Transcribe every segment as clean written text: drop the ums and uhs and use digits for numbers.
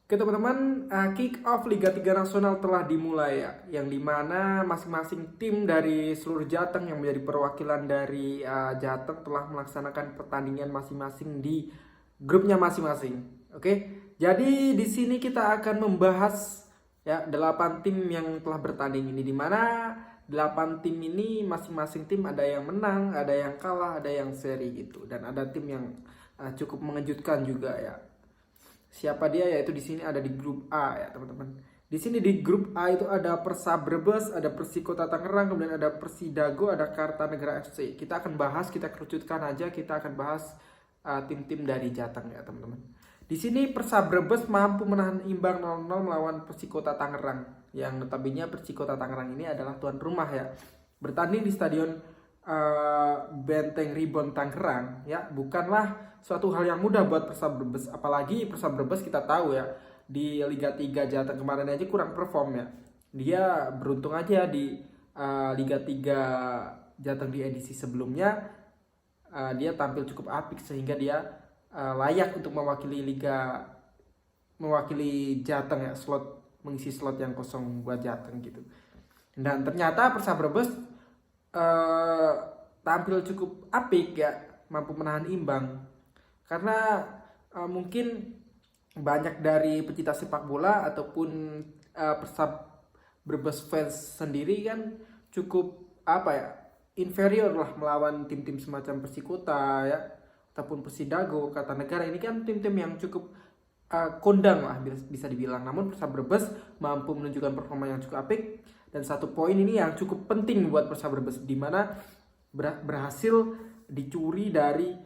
Oke teman-teman, kick off Liga 3 Nasional telah dimulai ya, yang dimana masing-masing tim dari seluruh Jateng yang menjadi perwakilan dari Jateng telah melaksanakan pertandingan masing-masing di grupnya masing-masing. Oke, jadi di sini kita akan membahas ya 8 tim yang telah bertanding ini, dimana 8 tim ini masing-masing tim ada yang menang, ada yang kalah, ada yang seri gitu, dan ada tim yang cukup mengejutkan juga ya. Siapa dia? Yaitu di sini ada di grup A ya teman-teman. Di sini di grup A itu ada Persa Brebes, ada Persikota Tangerang, kemudian ada Persidago, ada Kartanegara FC. Kita akan bahas, kita kerucutkan aja, kita akan bahas tim-tim dari Jateng ya teman-teman. Di sini Persa Brebes mampu menahan imbang 0-0 melawan Persikota Tangerang. Yang notabene Persikota Tangerang ini adalah tuan rumah ya. Bertanding di stadion Benteng Ribon Tangerang ya, bukanlah suatu hal yang mudah buat Persa Brebes, apalagi Persa Brebes kita tahu ya di Liga 3 Jateng kemarin aja kurang perform ya. Dia beruntung aja di Liga 3 Jateng di edisi sebelumnya dia tampil cukup apik sehingga dia layak untuk mewakili Jateng ya, mengisi slot yang kosong buat Jateng gitu. Dan ternyata Persa Brebes tampil cukup apik ya, mampu menahan imbang karena mungkin banyak dari pecinta sepak bola ataupun Persab Brebes fans sendiri kan cukup inferior lah melawan tim-tim semacam Persikota ya ataupun Persidago, Kartanegara. Ini kan tim-tim yang cukup kondang lah bisa dibilang. Namun Persab Brebes mampu menunjukkan performa yang cukup apik, dan satu poin ini yang cukup penting buat Persab Brebes, di mana berhasil dicuri dari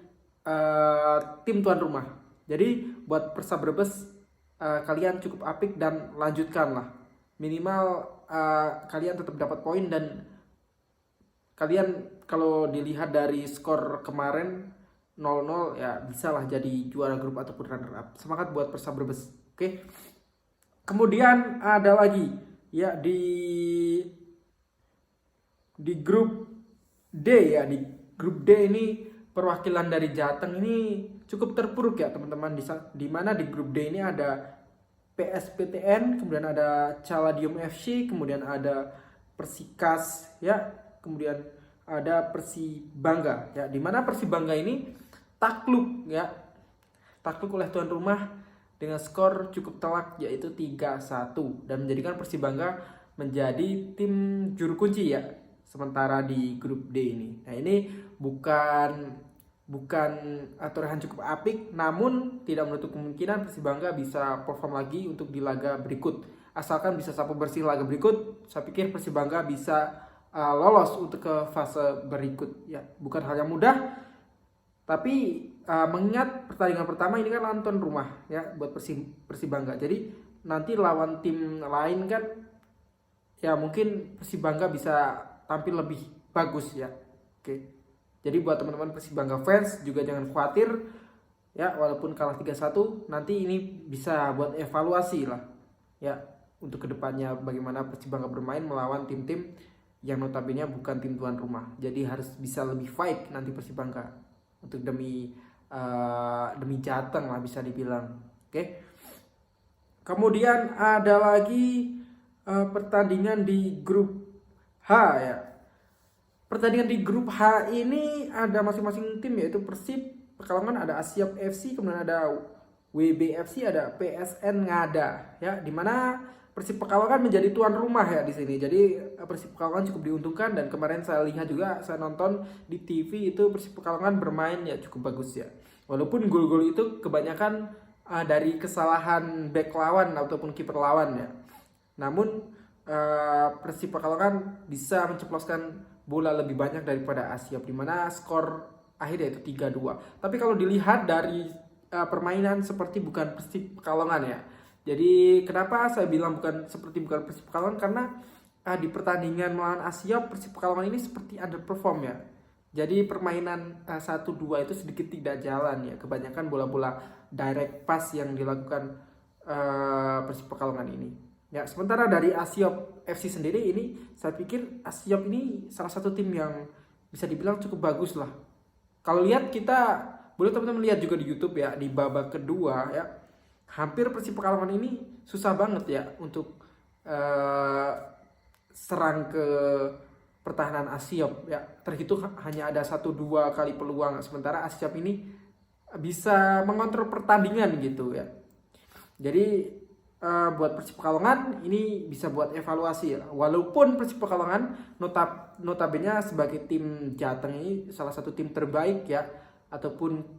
tim tuan rumah. Jadi buat Persab Brebes kalian cukup apik dan lanjutkan lah. Minimal kalian tetap dapat poin, dan kalian kalau dilihat dari skor kemarin 0-0 ya bisa lah jadi juara grup ataupun runner up. Semangat buat Persab Brebes. Oke. Kemudian ada lagi ya di grup D ya. Di grup D ini perwakilan dari Jateng ini cukup terpuruk ya teman-teman, di mana di grup D ini ada PSPTN, kemudian ada Caladium FC, kemudian ada Persikas ya, kemudian ada Persibangga ya, di mana Persibangga ini takluk oleh tuan rumah dengan skor cukup telak yaitu 3-1 dan menjadikan Persibangga menjadi tim juru kunci ya sementara di grup D ini. Nah, ini bukan aturan cukup apik, namun tidak menutup kemungkinan Persibangga bisa perform lagi untuk di laga berikut. Asalkan bisa sapu bersih laga berikut, saya pikir Persibangga bisa lolos untuk ke fase berikut ya. Bukan hal yang mudah, tapi mengingat pertandingan pertama ini kan lawan tuan rumah ya buat Persibangga. Jadi nanti lawan tim lain kan ya mungkin Persibangga bisa tampil lebih bagus ya. Oke. Jadi buat teman-teman Persibangga fans juga jangan khawatir ya, walaupun kalah 3-1 nanti ini bisa buat evaluasi lah ya untuk kedepannya bagaimana Persibangga bermain melawan tim-tim yang notabene bukan tim tuan rumah. Jadi harus bisa lebih fight nanti Persibangga untuk demi Jateng lah bisa dibilang. Oke. Kemudian ada lagi pertandingan di grup H ya. Pertandingan di grup H ini ada masing-masing tim yaitu Persib Pekalongan, ada Asiop FC, kemudian ada WBFC, ada PSN Ngada ya, dimana Persib Pekalongan menjadi tuan rumah ya di sini. Jadi Persib Pekalongan cukup diuntungkan, dan kemarin saya lihat juga, saya nonton di TV itu Persib Pekalongan bermain ya cukup bagus ya. Walaupun gol-gol itu kebanyakan dari kesalahan back lawan ataupun kiper lawan ya. Namun Persib Pekalongan bisa menceploskan bola lebih banyak daripada Asiop, di mana skor akhirnya itu 3-2. Tapi kalau dilihat dari permainan seperti bukan Persib Pekalongan ya. Jadi kenapa saya bilang bukan Persib Pekalongan, karena di pertandingan melawan Asiop Persib Pekalongan ini seperti underperform ya. Jadi permainan 1-2 itu sedikit tidak jalan ya. Kebanyakan bola-bola direct pass yang dilakukan Persib Pekalongan ini. Ya, sementara dari Asiop FC sendiri ini, saya pikir Asiop ini salah satu tim yang bisa dibilang cukup bagus lah. Kalau lihat, kita boleh teman-teman lihat juga di YouTube ya, di babak kedua ya, hampir Persib Pekalongan ini susah banget ya untuk serang ke pertahanan Asiop ya. Terhitung hanya ada 1-2 kali peluang, sementara Asiop ini bisa mengontrol pertandingan gitu ya. Jadi buat Persib Pekalongan ini bisa buat evaluasi ya. Walaupun Persib Pekalongan notabene sebagai tim Jateng ini salah satu tim terbaik ya, ataupun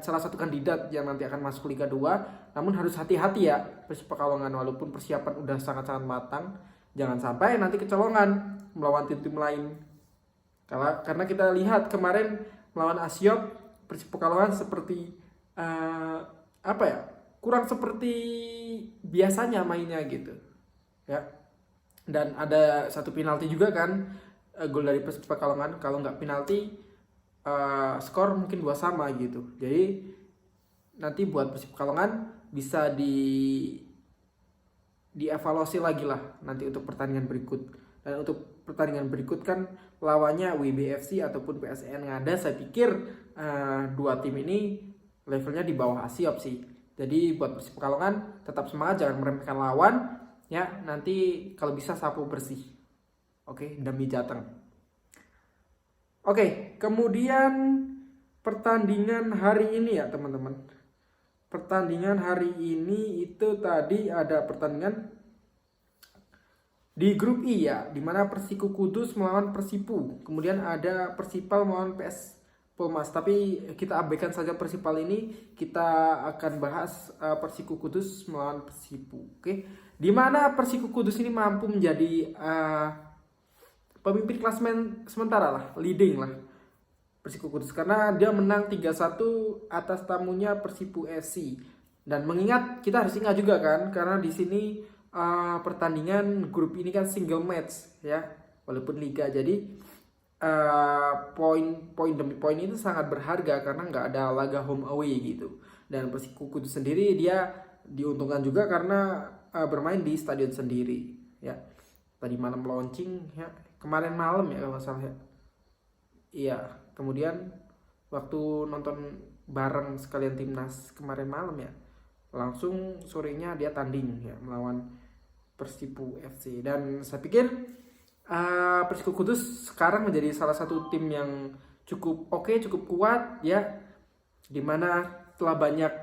salah satu kandidat yang nanti akan masuk Liga 2, namun harus hati-hati ya Persib Pekalongan. Walaupun persiapan udah sangat-sangat matang, jangan sampai nanti kecolongan melawan tim-tim lain. Karena kita lihat kemarin melawan Asiop, Persib Pekalongan seperti kurang seperti biasanya mainnya gitu ya. Dan ada satu penalti juga kan, gol dari Persib Pekalongan. Kalau nggak penalti skor mungkin 2 sama gitu. Jadi nanti buat Persib Pekalongan bisa dievaluasi lagi lah nanti untuk pertandingan berikut. Dan untuk pertandingan berikut kan lawannya WBFC ataupun PSN Ngada. Saya pikir dua tim ini levelnya di bawah Asiop sih. Jadi buat Persib Pekalongan tetap semangat, jangan meremehkan lawan ya. Nanti kalau bisa sapu bersih. Oke, demi Jateng. Oke, kemudian pertandingan hari ini ya teman-teman. Pertandingan hari ini itu tadi ada pertandingan di grup I ya, dimana Persiku Kudus melawan Persipu. Kemudian ada Persipal melawan PS Polmas, tapi kita abaikan saja Persipal ini. Kita akan bahas Persiku Kudus melawan Persipu. Oke, dimana Persiku Kudus ini mampu menjadi pemimpin klasemen sementara lah, leading lah Persiku Kudus, karena dia menang 3-1 atas tamunya Persipu FC. Dan mengingat, kita harus ingat juga kan, karena di sini pertandingan grup ini kan single match ya, walaupun liga. Jadi poin demi poin itu sangat berharga karena nggak ada laga home away gitu. Dan Persiku Kudus sendiri dia diuntungkan juga karena bermain di stadion sendiri ya. Tadi malam launching ya, kemarin malam ya kalau nggak salah ya. Iya, kemudian waktu nonton bareng sekalian timnas kemarin malam ya, langsung sorenya dia tanding ya melawan Persipu FC. Dan saya pikir Persiku Kudus sekarang menjadi salah satu tim yang cukup cukup kuat ya, dimana telah banyak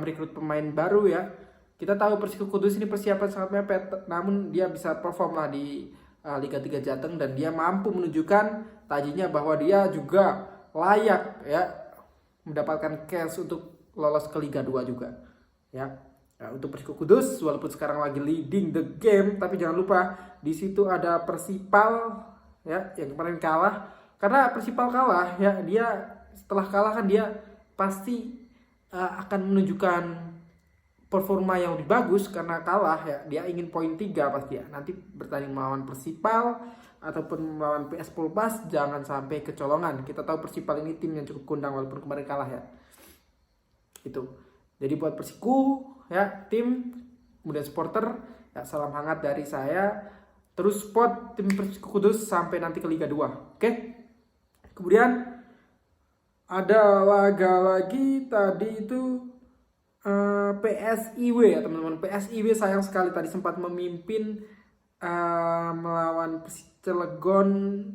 merekrut pemain baru ya. Kita tahu Persiku Kudus ini persiapan sangat mepet, namun dia bisa perform lah di Liga 3 Jateng, dan dia mampu menunjukkan tajinya bahwa dia juga layak ya mendapatkan cash untuk lolos ke Liga 2 juga ya. Nah, untuk Persiku Kudus walaupun sekarang lagi leading the game, tapi jangan lupa di situ ada Persipal ya yang kemarin kalah. Karena Persipal kalah ya, dia setelah kalah kan dia pasti akan menunjukkan performa yang lebih bagus karena kalah ya. Dia ingin poin 3 pasti ya. Nanti bertanding melawan Persipal ataupun melawan PS Polpas, jangan sampai kecolongan. Kita tahu Persipal ini tim yang cukup kondang walaupun kemarin kalah ya. Itu. Jadi buat Persiku ya, tim kemudian supporter ya, salam hangat dari saya. Terus support tim Persiku Kudus sampai nanti ke Liga 2. Oke. Kemudian ada laga lagi tadi itu PSIW ya teman-teman. PSIW sayang sekali tadi sempat memimpin melawan Cilegon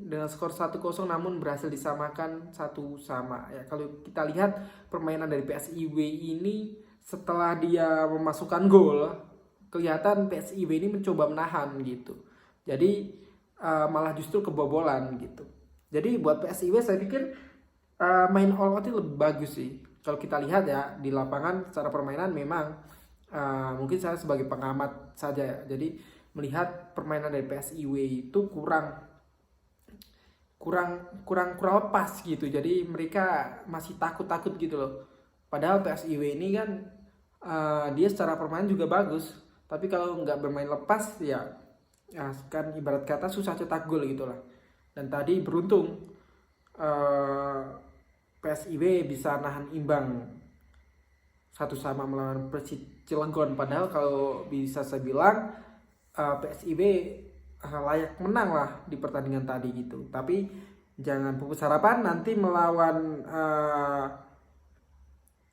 dengan skor 1-0, namun berhasil disamakan 1-1 ya. Kalau kita lihat permainan dari PSIW ini setelah dia memasukkan gol, kelihatan PSIW ini mencoba menahan gitu. Jadi malah justru kebobolan gitu. Jadi buat PSIW saya pikir main all out itu lebih bagus sih. Kalau kita lihat ya di lapangan secara permainan memang mungkin saya sebagai pengamat saja ya. Jadi melihat permainan dari PSIW itu kurang lepas gitu. Jadi mereka masih takut-takut gitu loh. Padahal PSIW ini kan dia secara permainan juga bagus. Tapi kalau nggak bermain lepas ya kan ibarat kata susah cetak gol gitu lah. Dan tadi beruntung PSIW bisa nahan imbang 1-1 melawan Persit Cilegon. Padahal kalau bisa saya bilang PSIW layak menang lah di pertandingan tadi gitu. Tapi jangan pupus harapan nanti melawan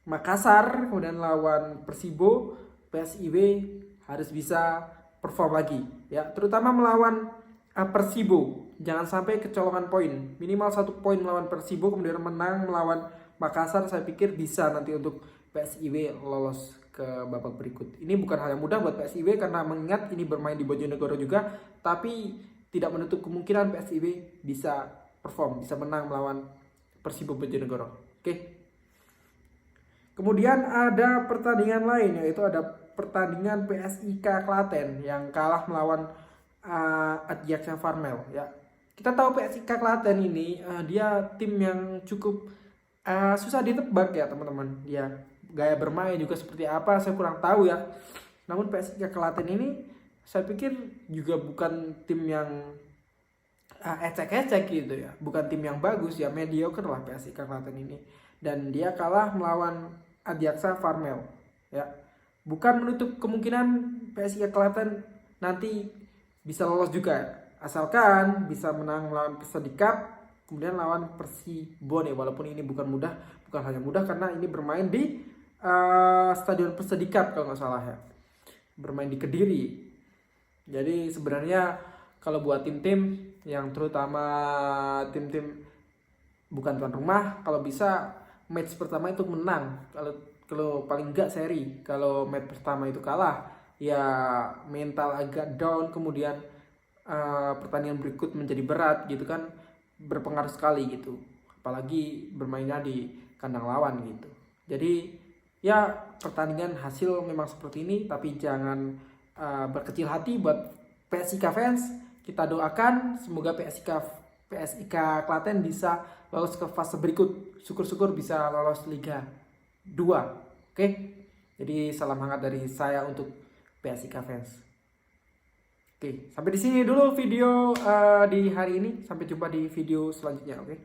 Makassar, kemudian lawan Persibo, PSIW harus bisa perform lagi ya, terutama melawan Persibo. Jangan sampai kecolongan poin, minimal 1 poin melawan Persibo, kemudian menang melawan Makassar. Saya pikir bisa nanti untuk PSIW lolos ke babak berikut. Ini bukan hal yang mudah buat PSIW karena mengingat ini bermain di Bojonegoro juga, tapi tidak menutup kemungkinan PSIW bisa perform, bisa menang melawan Persibo Bojonegoro. Oke. Kemudian ada pertandingan lain, yaitu ada pertandingan PSIK Klaten yang kalah melawan Ajax Farmel ya. Kita tahu PSIK Klaten ini dia tim yang cukup susah ditebak ya teman-teman. Dia gaya bermain juga seperti apa saya kurang tahu ya. Namun PSIK Klaten ini saya pikir juga bukan tim yang ecek-ecek gitu ya. Bukan tim yang bagus ya, mediocre lah PSIK Klaten ini. Dan dia kalah melawan Ajax Farmel ya. Bukan menutup kemungkinan PSIK Klaten nanti bisa lolos juga, asalkan bisa menang melawan Persidikap, kemudian lawan Persibone. Walaupun ini bukan hal yang mudah karena ini bermain di Stadion Persidikap kalau nggak salah ya, bermain di Kediri. Jadi sebenarnya kalau buat tim-tim yang terutama tim-tim bukan tuan rumah, kalau bisa match pertama itu menang. Kalau paling enggak seri. Kalau match pertama itu kalah, ya mental agak down, kemudian pertandingan berikut menjadi berat gitu kan, berpengaruh sekali gitu. Apalagi bermainnya di kandang lawan gitu. Jadi ya pertandingan hasil memang seperti ini, tapi jangan berkecil hati buat PSIK fans. Kita doakan semoga PSIK Klaten bisa lolos ke fase berikut. Syukur-syukur bisa lolos Liga 2. Oke. Jadi salam hangat dari saya untuk PSIK fans. Oke, sampai di sini dulu video di hari ini. Sampai jumpa di video selanjutnya, oke.